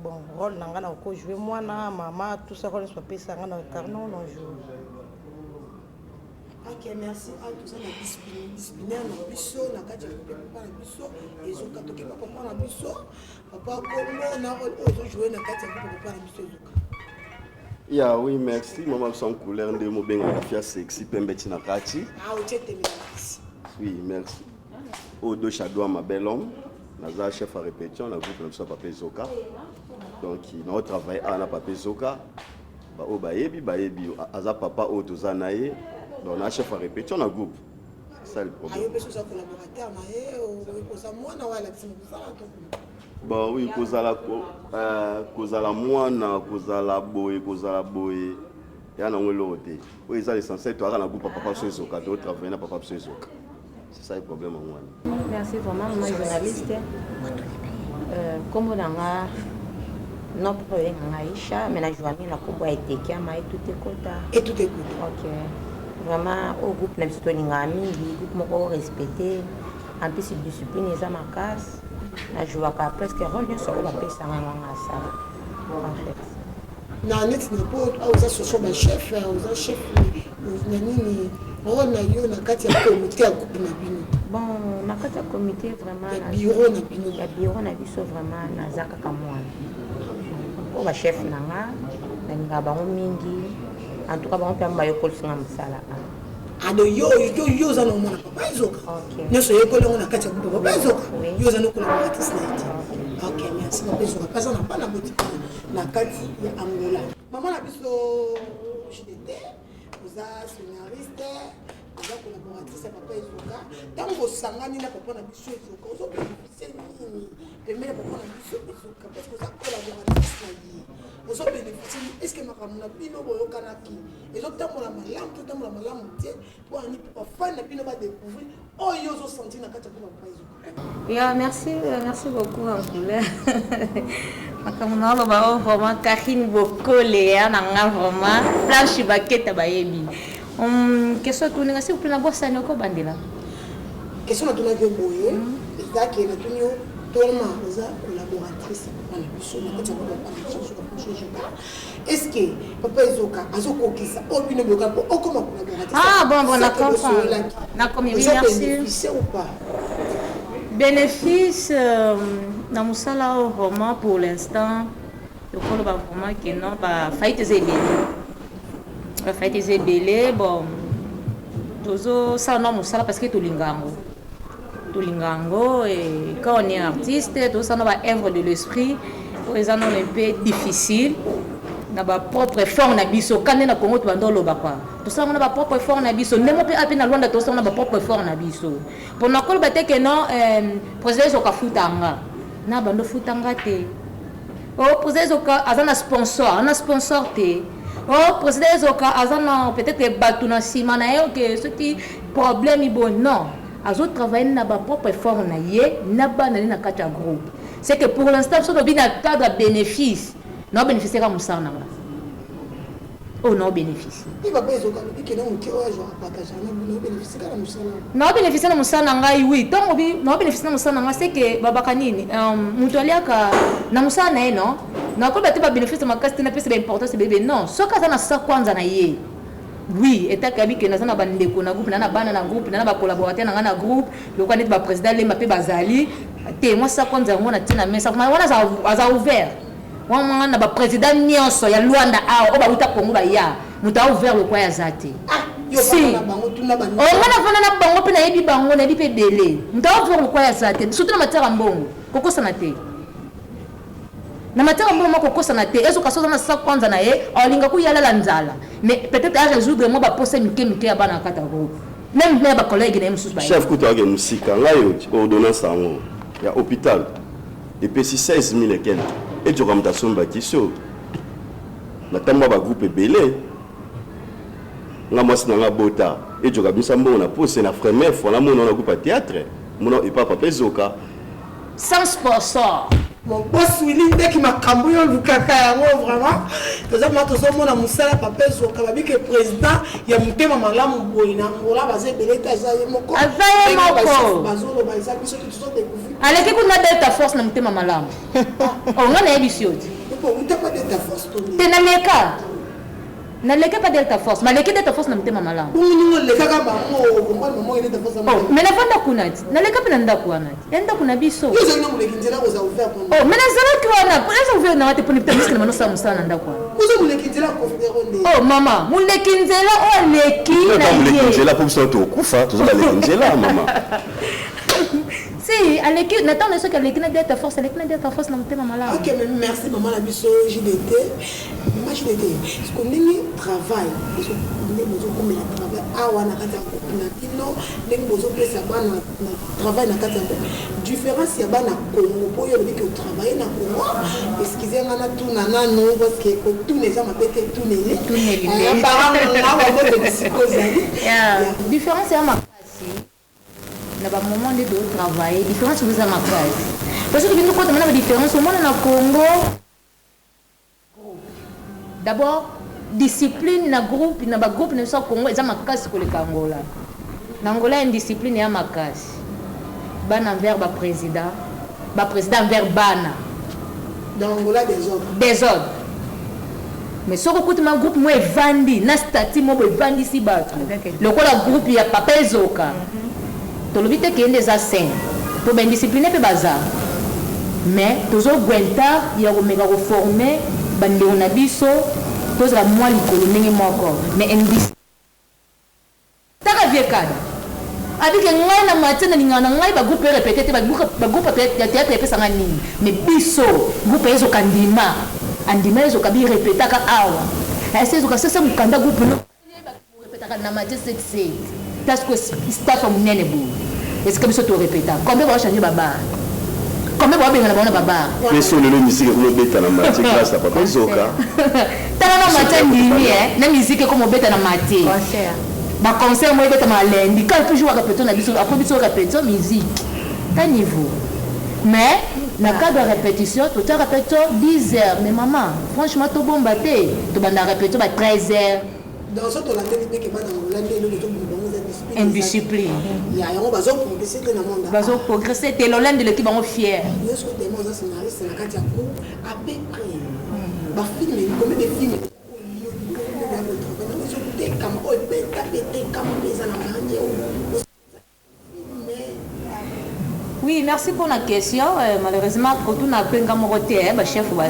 bon rôle na nga na kokojouer mwana mama tout ça rôle nyonso bapesa nga na carnon non jour. Ok, merci à tous les disciplinaires na biso na kati ya papa na biso ezoka toke papa na biso papa kombo na rôle ozo jouer na kati ya papa na biso ezoka. Yeah, oui, merci. Maman sans couleur de mo benga fia sexy pembe tina kati. Ah, o tete merci. Oui, merci. Odo Shadoua ma belle homme. Naza chef à répétition na groupe na papa Zoka. Donc il a travaillé à la papa Zoka. Ba o bayebi aza papa o tozanaye. Donc on a chef à répétition na groupe. C'est ça le problème. Ayo beso sa collaborateur na ye o koza mwana wala tsimu za to. Bah oui, kozala mwana kozala boye ya na ngolo te. Oui, ça l'essentiel toi na groupe papa Zoka, tu travailler na papa Zoka. C'est ça le problème en moi. Merci vraiment, moi journaliste. Comme on a notre problème Aïcha, mais la journée la coupe a été qui a maï tout écoute. Et tout écoute. Ok. Vraiment au groupe n'a pas de ngami, groupe moko respecté. En plus de discipline ils ont ma casse. La joie qu'a presque revient sur la paix ça m'a ça. En fait. Na net ne pas aux associations chef, aux chef nani on a eu na kati ya comité ya coupe na bino. Bon, na kati ya comité vraiment na bureau na bino. Ya bureau na biso vraiment na zaka kamwana. O ba chef nanga na nga ba mingi. En tout cas ba on ba yokol singa msala. Ado yo za no mona papa Zoka. OK. Nyoso yokol na kati ya papa Zoka. Yo za no collaboratrice na iti. OK, merci papa Zoka. Parce qu'on n'a pas la motive na kati ya Angola. Maman na biso JDT. Vous êtes scénariste, vous êtes collaboratrice à papa Zoka. Tant que vous sangani na papa na biso Zoka, vous avez bénéficié nini? Permet papa na biso Zoka parce que vous êtes collaboratrice na yi. Vous avez bénéficié. Est-ce que ma kamuna bino boyo kanaki? Et donc tant la malam, tout tant la malam tie pour ani pour fan na bino ba découvrir. Oh yo zo senti na kati ya papa Zoka. Yeah, merci beaucoup en couleur. Makamuna lo ba vraiment Karine Bokole na nga vraiment planche baketa bayebi. Question tourner si vous pouvez n'avoir ça n'oko bandela. Question na tourner boye, ezaki na tunyo tellement oza collaboratrice na biso na kati ya papa. Est-ce que papa Zoka azokokisa obino boka po okoma collaboratrice? Ah bon na comprendre. Na comme merci. Ou pas? Bénéfice dans mon salaire vraiment pour l'instant le colo va vraiment que non pas faillite zébélé bon tozo ça non mon salaire parce que tolingango et quand on est artiste tout ça non va œuvre de l'esprit les gens un peu difficile na ba propre forme na biso quand na Congo tu bandolo ba quoi tout ça on a ba propre forme na biso ndemo pe api na Rwanda tout ça on a ba propre forme na biso pour na ko ba te que non projet zoka futanga na bando futanga te o projet zoka azana sponsor te o projet zoka azana peut-être batuna sima na yo que ce qui problème bon non azo travailler na ba propre forme na ye na ba na kati ya groupe c'est que pour l'instant so do bina cadre bénéfice non bénéficier comme ça non oh non bénéfice il va pas Zoka que non qui o jour partager non bénéficier comme ça non bénéficier comme ça ngai oui tant obi non bénéficier comme ça ngai c'est que babaka nini mutoliaka na musana na non na ko bete ba bénéficier ma caste na pesa ba importance bébé non so ka na sa kwanza na ye oui eta kabi ke na sana bandeko na groupe na bana na groupe na ba collaborateur na groupe le ko net ba président le mapé bazali te moi ça kwanza ngona tina mais ça wana za ouvert on a ba président nyonso ya Luanda a o ba uta Congo ba ya muta ouvert le quoi ya zati si on va na bango pe na yebi bango na yebi pe belé muta ouvert le quoi ya zati surtout na matière mbongo koko sana te na matière mbongo koko sana te ezo kaso na sa kwanza na ye olinga ku yala la nzala mais peut-être à résoudre moi ba poser mike ya bana kata groupe même mes collègues na mususu ba chef kuta ke musika ngayo ordonnance ango ya hôpital et puis 16 000 et quelques et tu comme ta somba kiso na tamba ba groupe belé nga mwasi na nga bota et tu kabisa mbo na pose na frère fois na mona na groupe théâtre mona et papa pezoka sans sponsor. Mon boss Willy dès qu'il m'a cambriolé le caca vraiment les hommes tous au monde a musala papa Zoka babi que président il y a monté maman là mon boina on l'a basé belé ta zaye moko azaye moko bazolo baisa biso tous ont découvert allez que kuna delta force na monté maman là on a ebisioti pour on t'a pas de ta force tenaleka na leke pas delta force mais leke delta force na mtema malamu bongo le kaka bango bongo momo ile delta force oh mais na vanda kunati na leka pena nda kuanati yenda kuna biso yo zana mo leki nzela oza ouvert pour oh mais na zala kuana pesa ouvert na wate poni pesa na manosa musana nda kuana ozo mo leki nzela conféronde oh mama mo leki nzela o leki na ye mo leki nzela pour ça to kufa to za leki nzela mama si aleki na tant ce que leki na delta force na mtema malamu OK mais merci maman la biso JDT JDT ce qu'on dit travail ce qu'on dit nous comme la travail awana kata na kilo ndenge bozo pesa bana na travail na kata différence ya bana Congo boyo le que travailler na Congo excusez moi na tout na non parce que tout les gens m'appellent tout les parents na wa bo de psychosali différence ya makasi na ba moment de travailler différence vous a makasi parce que nous compte maintenant différence au monde na Congo. D'abord, discipline na groupe na ba groupe na so Congo eza makasi ko le Angola. Na Angola une discipline ya makasi. Bana envers ba président envers bana. Dans Angola des ordres. Mais so ko kutima groupe mo evandi na stati mo evandi si bato. Lokola groupe ya Papa Ezoka. To lobite ke ende za 5. To ben discipline pe baza. Mais toujours gwenta ya ko mega ko former bande on a biso tous la moi likolo ndenge moko mais indis taka viekada abike ngai na matena lingana ngai ba groupe répété te ba groupe ya théâtre pesa ngani mais biso groupe ezo kandima andima ezo kabi répéter ka awa ese zo ka sesa mukanda groupe no ba répéter ka na matena 7 parce que staff munene bu est-ce que biso to répéter combien va changer baba. Comment va bien la baba? Mais sur le musique on beta na mati grâce à Papa Zoka. Tala na mati ndimi na musique comme beta na mati. Concert. Ba concert moi beta ma lundi quand plus jouer répéter na biso après biso répéter musique. Ta niveau. Mais na cas de répétition tout à répéter 10 heures mais maman franchement to bomba té to banda répéter ba 13 heures. Dans ce to la télé que bana ngolande le to indiscipline. Il y a un bazo progresser dans le monde. Bazo progresser t'es l'olène de l'équipe on fier. Yo ce que des mots scénariste na kati ya ko à peu près. Ba film comme des films. Oui, merci pour la question. Malheureusement, quand on a pris un camoroté, chef ou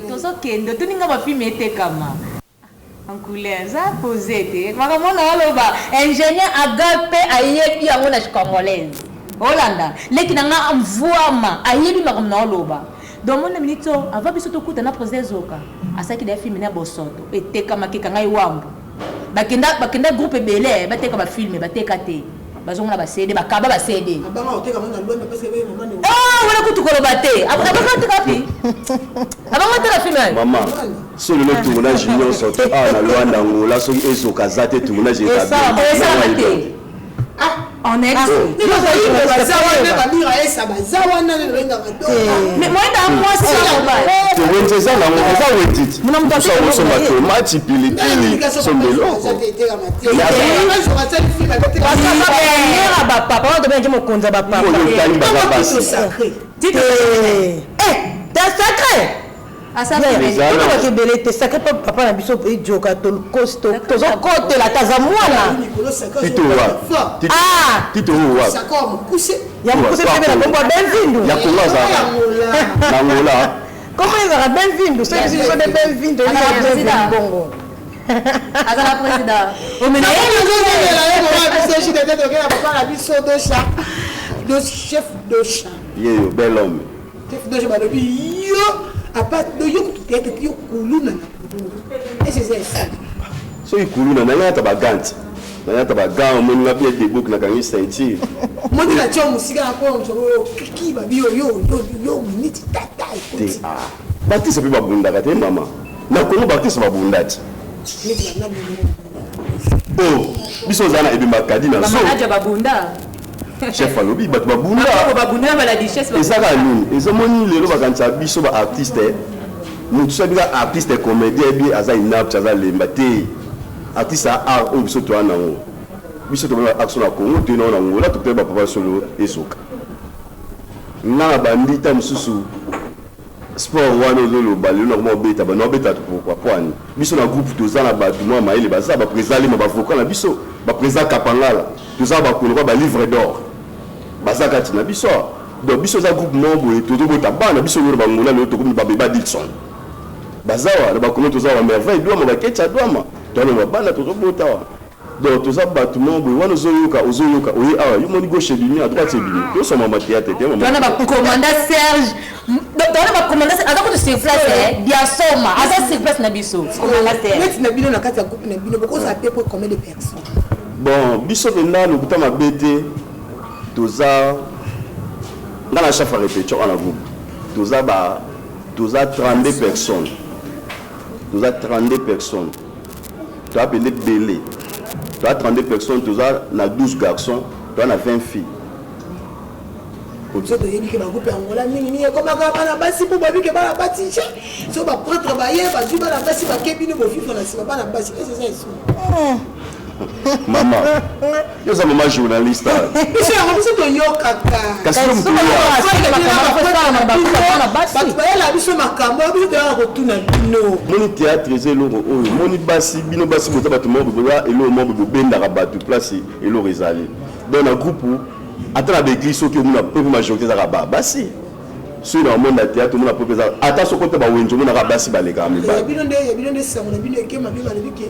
tozokende toninga bafilme ete kama en couleur za posé te makamona aloba ingénieur agape ayebi yango na congolaise Hollanda leki nanga mvuama ayebi makamona aloba donc mon minute avant biso tokuta na projet Zoka asaki da filme na bosoto ete kama keka ngai wambu bakenda groupe belé bateka ba filme bateka te bazongona ba CD bakaba ba CD abanga oteka mwana lwembe parce que mama wala kutukoloba te abanga oteka pi abanga oteka filme mama so le tourna junior sorti na Luanda ngola so Ezoka zate tourna j'ai ça on est mais moi dans moi c'est ça tu veux ça là on va wetiti mon am ça on soma tomate pilipili sombelo papa on doit mokonza ba papa c'est sacré t'es sacré asa que belé te sacré papa na biso e joka to costo to zokote la tazamwana tito wa sakom coucher ya mukuse tebe na bomba benvindo ya kulaza na ngola comment ils aura benvindo c'est que ils ont des benvindo ils ont bongo asa la président o mena ele papa la biso do chef de chat Yo, bel homme. Donc je vais dire, yo, à part de yo, tu es que yo, koulou, et c'est ça. So il coule na nanga tabagante. Na tabagan mon nga bien debout na kangi ceinture. Moi de la tchon musika ko qui va bio yo minute tata écoute. Ah. Baptiste pe babunda kate mama. Na ko Baptiste babunda ti. Oh, biso zana ebimba kadi na so. Mama aja babunda. Chef alobi bat babunda. Babunda bala di chef. Ezaka nini? Ezomoni lelo bakanisa biso ba artiste. Mutu sabika artiste comédien bien aza inap chaza lemba te. Artiste a art au biso to anango. Biso to ba action na Congo te na ngo la to te ba papa solo esoka. Na bandita mususu sport wana lolo bali na mo beta ba no beta to pourquoi poani. Biso na groupe to za na ba duma ma ile ba za ba président ba vocal na biso ba président Kapangala. To za ba ko ba livre d'or. Ba za kati na biso. Donc biso za groupe membre et to do bota bana biso no ba ngona no to ko ba beba Dixon. Bazawa na ba ko to za wa merveille do ma ba ketcha do ma. Tolo mabana to bota wa donc to za batu membre wana ozoyoka oyi awa yo moni gauche ligne à droite ligne to so mama théâtre te mama Tona ba commandant Serge tona ba commandant azako to sur place dia soma aza sur place na biso commandant Serge Mais na bino na kati ya groupe na bino beaucoup ça peut pour combien de personnes? bon biso na no buta mabete to za ngana chef à répétition na groupe to za 32 personnes to za 32 personnes. Tu as appelé Belé. Tu as 32 personnes, tu as 12 garçons, tu as 20 filles. Comme ça, tu as dit que le groupe est en Hollande, comme la base pour baby que la bâtie. Si on va prendre travailler, on va jouer la base, on va kébiner pour vivre dans la base. C'est ça. Maman, je suis maman journaliste. C'est un peu de yokaka. Qu'est-ce que vous voulez? Mon théâtre est lourd. Mon basi, bino basi, vous avez tout le monde, et le monde de benda rabattu place et le résalé. Dans un groupe où, attends la église, qui vous a peu majorité de rabat. Basi. Sur le monde de théâtre, tout le monde a proposé. Attends, ce côté, on a rabassi, les gars. Il y a bien des sons, il y a bien des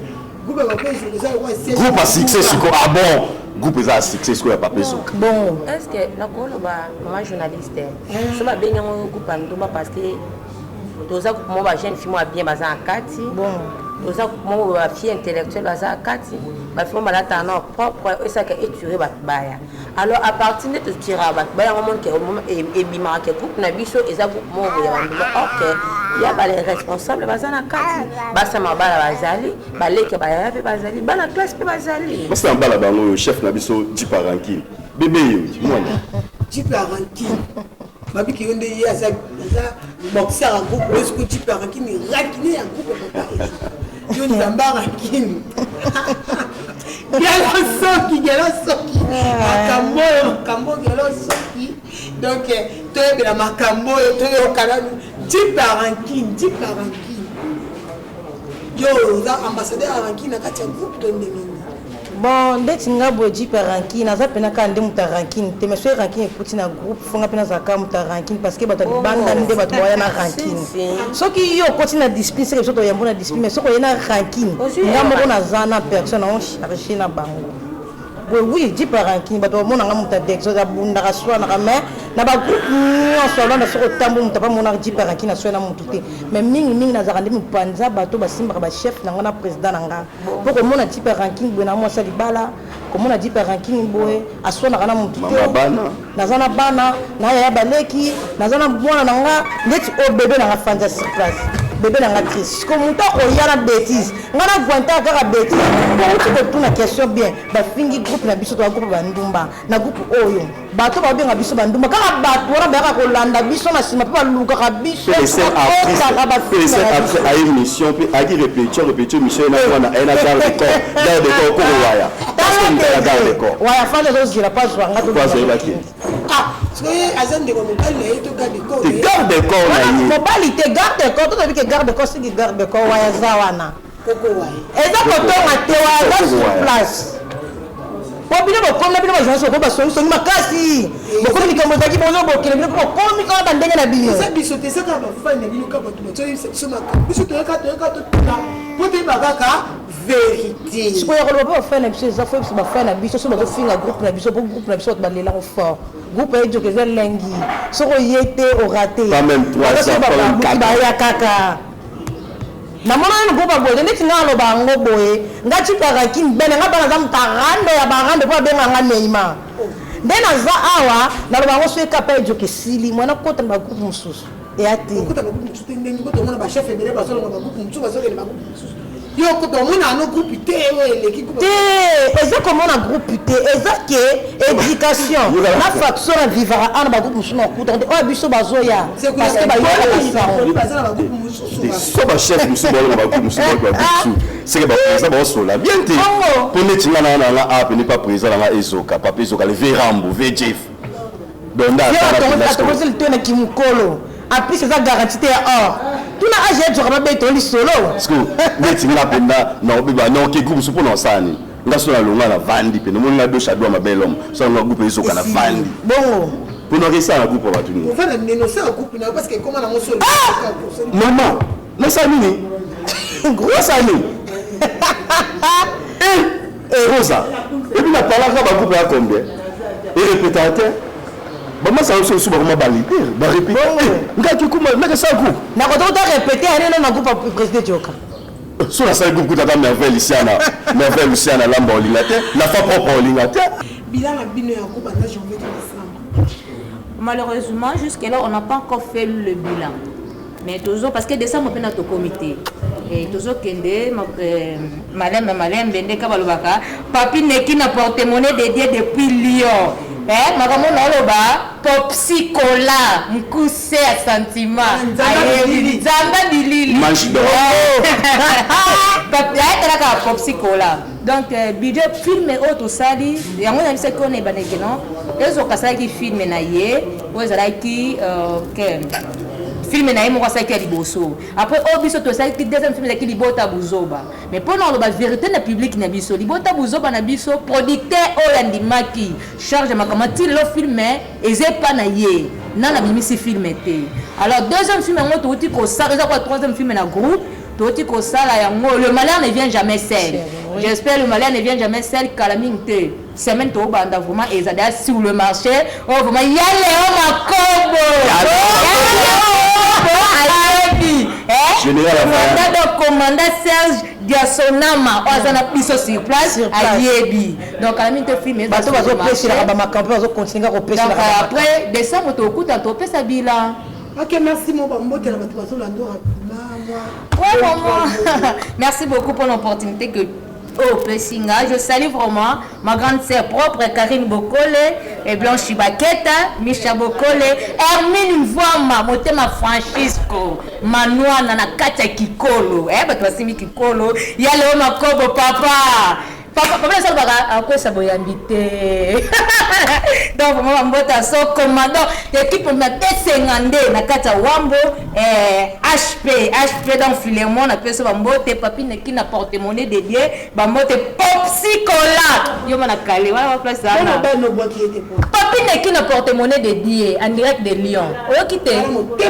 groupe à succès sur quoi? Ah bon, groupe à succès sur quoi? Pas besoin. Bon, est-ce que la maman journaliste, je vais bien un groupe à nous parce que tous les groupes moi jeune fille moi bien basé en Kati. Bon, tous les groupes moi fille intellectuelle basé en Kati. Ma fille moi là t'as non propre et ça que étudier baya. Alors à partir de tout tira baya un moment que et bima que groupe na biso et ça groupe moi OK. Il y a les responsables basé en Kati. Basa mabala bazali, baleke baya pe bazali, bana classe pe bazali. Basa mbala bango chef na biso Jipa Rankin. Bébé yo, moi. Jipa Rankin. Babi qui onde hier ça boxer en groupe parce que Jipa Rankin est raquiné en groupe papa. Yo nzamba Rankin. Galo soki. Makambo galo soki. Donc toi be la makambo toi au Canada Jipa Rankin. Yo ambassadeur Rankin na kati ya groupe to ndemini. Bon, ndeti ngabo Jipa Rankin, naza pena ka ndemu ta Rankin. Te meswe Rankin ekuti na groupe fonga pena za ka muta Rankin parce que bato banda nde bato boya na Rankin. Soki yo koti na discipline, c'est que soto yambo na discipline, mais soko yena Rankin. Ngamo na zana personne on chercher na bango. Oui, Jipa Rankin, bato mona ngamuta dexo za bunda ka swa na mais na ba groupe on solo na soko tambo muta pa mona Jipa Rankin na swa na mututé. Mais mingi na za kande mupanza bato basimba ba chef na ngona président nga. Poko mona Jipa Rankin bwana mo sali bala, ko mona Jipa Rankin boye aswa na kana mututé. Mama bana. Nazana bana, na ya baleki, nazana bwana na nga, ndeti o bébé na nga fanja sur place. Bébé na nga triste. Ko muta o yara bêtise. Ngana gwanta kaka bêtise. Ko uti ko tuna question bien. Ba fingi groupe na biso to groupe ba ndumba. Na groupe oyo. Bato ba benga biso ba ndumba. Kaka bato ora ba ko landa biso na sima pa luka ka biso. C'est après à une mission puis à dire répétition mission na wana ena garde de corps ko waya. Parce que na garde de corps. Waya fanya zo zira pas zo nga to. Pas zo baki. Ah, parce que azande ko mobali to garde de corps. Tu garde de corps na yi. Mobali te garde de corps, to bi ke garde de corps, c'est qui garde de corps waya zawana. Koko waya. Et ça ko to ma te waya sur place. Bobino bokomi na bino bajonso ko basongi makasi. Bokomi ni kamozaki bozo bokele bino ko komi ka bandenge na bino. Ça biso te ça ka ba fanya bino ka ba to so ma biso to ka to pote bakaka vérité. Ce qu'on a relevé au fin d'habitude, ça fait que ma fin d'habitude, sur le fin de groupe d'habitude, groupe d'habitude, on va aller là au fort. Groupe est du que j'ai l'engui. Ce qu'on y était au raté. Pas même 3 ans, pas même 4 ans. Na mona no goba boye ndeti ngalo bango boye ngati karaki mbene ngaba na zamu tarando ya barande po benga nga Neymar ndena za awa na lo bango so ekapa ejo kesili mwana kota na groupe mususu e ati kota na groupe mususu ndenge kota mona ba chef ebele ba solo na groupe mususu ba solo na groupe mususu yo kota mona no groupe te eleki ko te eza comme na groupe te eza ke éducation na faction na vivra ana ba groupe mususu na kota o biso bazoya parce que ba yo ba sala ba groupe mususu so ba chef mususu ba groupe mususu ba biso c'est que ba président ba sola bien te pour ne tinga na a pe ne pas président na ezoka papa ezoka le verambo vjf donda à le tone ki mukolo en plus c'est garantie or tout na age tu rabbe to li solo parce que ne tinga penda na obiba na ke groupe mususu pour na sani ngaso na longa na vandi pe no mo na do shadwa mabelom so na groupe ezoka na vandi bon pour nous rester à groupe pour tout on va négocier un groupe parce que comment on solo maman na sani ni gros sani et Rosa et puis la parole va groupe à combien et répétateur maman ça aussi sous vraiment validé ba répéter ngaki kuma na ça groupe na ko to répéter ani na groupe président Joka sur la salle groupe ta merveille ici na lamba olingate la fa propre olingate bilan na bino ya ko banda janvier décembre. Malheureusement, jusqu'à là, on n'a pas encore fait le bilan. Mais toujours, parce que décembre, on a notre comité. Et toujours, Kende, Malem, Bende, Kabalobaka, Papi Neki n'a porte-monnaie dédié depuis Lyon. Makamon Naloba, Popsi Cola, Mkousse à sentiment. Zamba Bilili. Mange d'or. Popsi Cola. Donc, budget film et autres, ça dit, il y a un peu qu'on est banégué, non? Les autres, qui filment, vous avez qui film na yemo kwa saki ya liboso après au biso to saki deuxième film qui libota buzoba mais pour nous la vérité na public na biso libota buzoba na biso producteur oyandimaki charge makamati le film eze pas na ye na bimisi film té alors deuxième film ngo to ti ko ça quoi troisième film na groupe to ti ko sala yango le malheur ne vient jamais seul j'espère le malheur ne vient jamais seul calamité semaine to banda vraiment ezada sur le marché oh vraiment y a Léo Makombo général commandant Serge Diasonama ozana piso sur place ayebi donc calamité film bato bazo pêcher la ba makampo bazo continuer ko pêcher donc après décembre to kuta to pesa bilan. OK, merci mon bambote na bato bazo lando merci beaucoup pour l'opportunité que Pessinga. Je salue vraiment ma grande sœur propre Karine Bokole et Blanche Baketa, Micha Bokole, Hermine Mvama, Motema Francisco, Manoa Nana Katia Kikolo, Batwasimi Kikolo, Yale Makobo Papa. Papa ça va à quoi ça va inviter. Donc vraiment mbota so commandant équipe na T50 na kata Wambo HP dans Filemon na peso mbote papi qui na porte-monnaie dédié mbote Popsi Cola yo mana calé wa place ça papi qui na porte-monnaie dédié en direct de Lyon o kité thé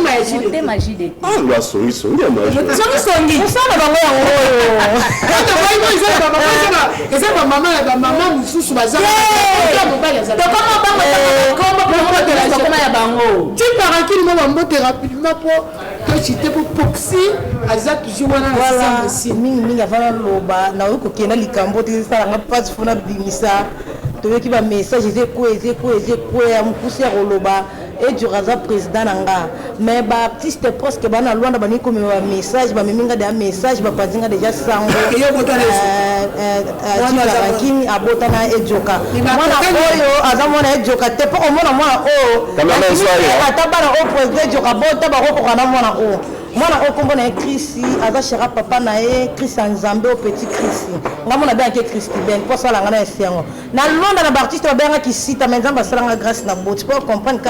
magie de ah loi songi ça na bango yango c'est ma maman mususu bazana tu pars qui me mbote rapidement pour que tu te pour Popsi aza toujours wana voilà mingi avana loba na ko kena likambo te sala nga pas fona bimisa to ki ba message eze ko ya mukusi ya loba et du raza président nanga mais ba artiste presque bana Luanda bani ko ba message ba minga de message ba pazinga déjà sango Kimi abotana ejoka mwana oyo azamona ejoka te po omona mwana o atabana o président ejoka bota ba ko kana mwana o mwana okombo na Chrisi aza chera papa na e Chrisi Nzambe au petit Chrisi ngamona bien que Christi ben pour ça la ngana esiango na Luanda na artiste ba benga ki sita mais Nzambe salanga grâce na bot pour comprendre que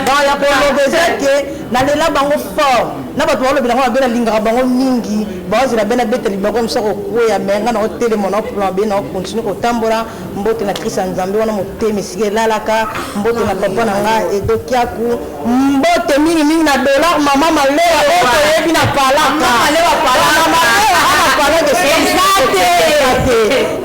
dans la prolongation que na lela bango fort na bato balobela ngo babe nalingaka bango mingi bazela be na beteli bango mosa kokwea me nga na otelema na oplan be na ocontinue kotambola mbote na krista nzambe wana motema esika elalaka mbote na papa na nga edokiaku mbote mingimingi na dollar mama malewa oyo toyebi na palaka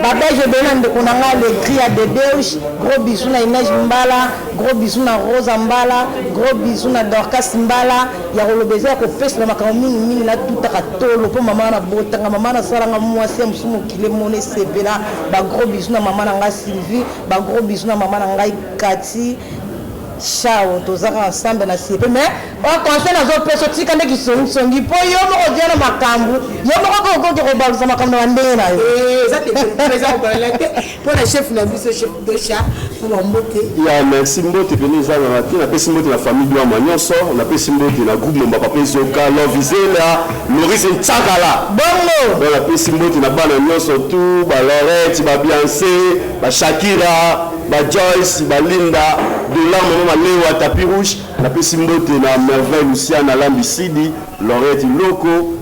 babege bena ndeko na nga legri ya Dedeuche gros bisou na Inès Mbala gros bisou na Rosa Mbala gros bisou na Dorcas Mbala ya kolobeza ya kopesela makambo mingimingi natutaka tolo mpo mama na botanga mama nasalanga mwasi ya mosu mokili mona esepela bagros bisou na mama na ngai Sylvie bagros bisou na mama na ngai Kati Chao tozaka ensemble na CP mais au conseil nazopesa tika ndeki songi po yo moko dia na makambo yo moko ko kobalusa makambo na ndenge na yo ça te présent pour le chef na biso chef de chat pour mbote ya merci mbote pene za na tina na pesi mbote na famille do amanyoso na pesi mbote na groupe Momba Papa Zoka Lovizela Maurice Nchakala bongo na pesi mbote na bana nyoso tout ba Lorette ba Beyoncé ba Shakira ba Joyce ba Linda de la maman Léo Tapis Rouge na pesi mbote na Merveille Luciana Lambisidi Lorette Loko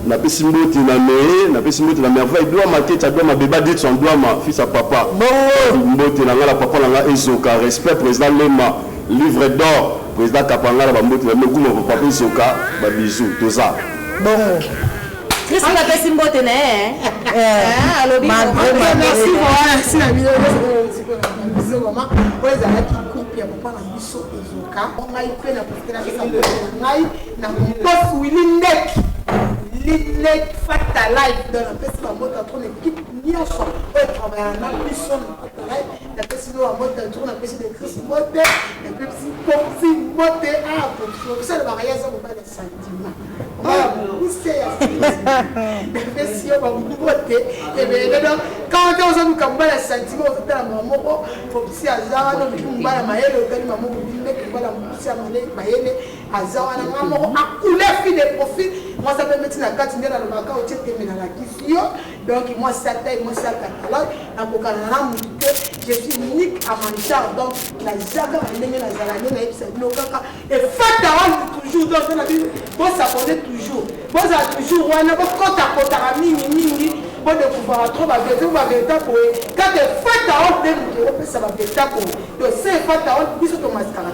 na pesi mbote na Mee na pesi mbote na Merveille doa mateta doa mabeba dit son doa ma fils à papa bongo mbote na ngala papa na nga Ezoka respect président Lema livre d'or président Kapanga ba mbote na nguma papa Ezoka ba bisou toza bongo Christine a fait simbote né allo merci merci na bino biso mama oza ki coupe ya papa na biso Ezoka ngai pe na postela kisa ngai na boss Willy Linek Fata Life dans la peste la mode entre l'équipe Nyonso on travaille en ambition Fata Life la peste nous en mode tour la peste de Chris mode et puis si mode ah pour ça le mariage ça pas de sentiments voilà c'est la peste on va mode et bien donc quand on nous comme les sentiments on fait la maman faut si azar no kimba la maele au maman bimbe qui va la musique maele azar na maman a couleur fil de profil moi ça peut mettre na carte ndela le baka o tete mena la kisio donc moi ça taille moi ça catalogue na kokana na mutuke je suis unique à mon genre donc la jaga ndenge na zalane na epsa no kaka et fata on toujours donc na bi bon ça connaît toujours bon ça toujours wana ba kota kota mingi bon de pouvoir trop ba besoin ba beta pour quand de fata on de ça va beta pour donc c'est fata on biso to mascarati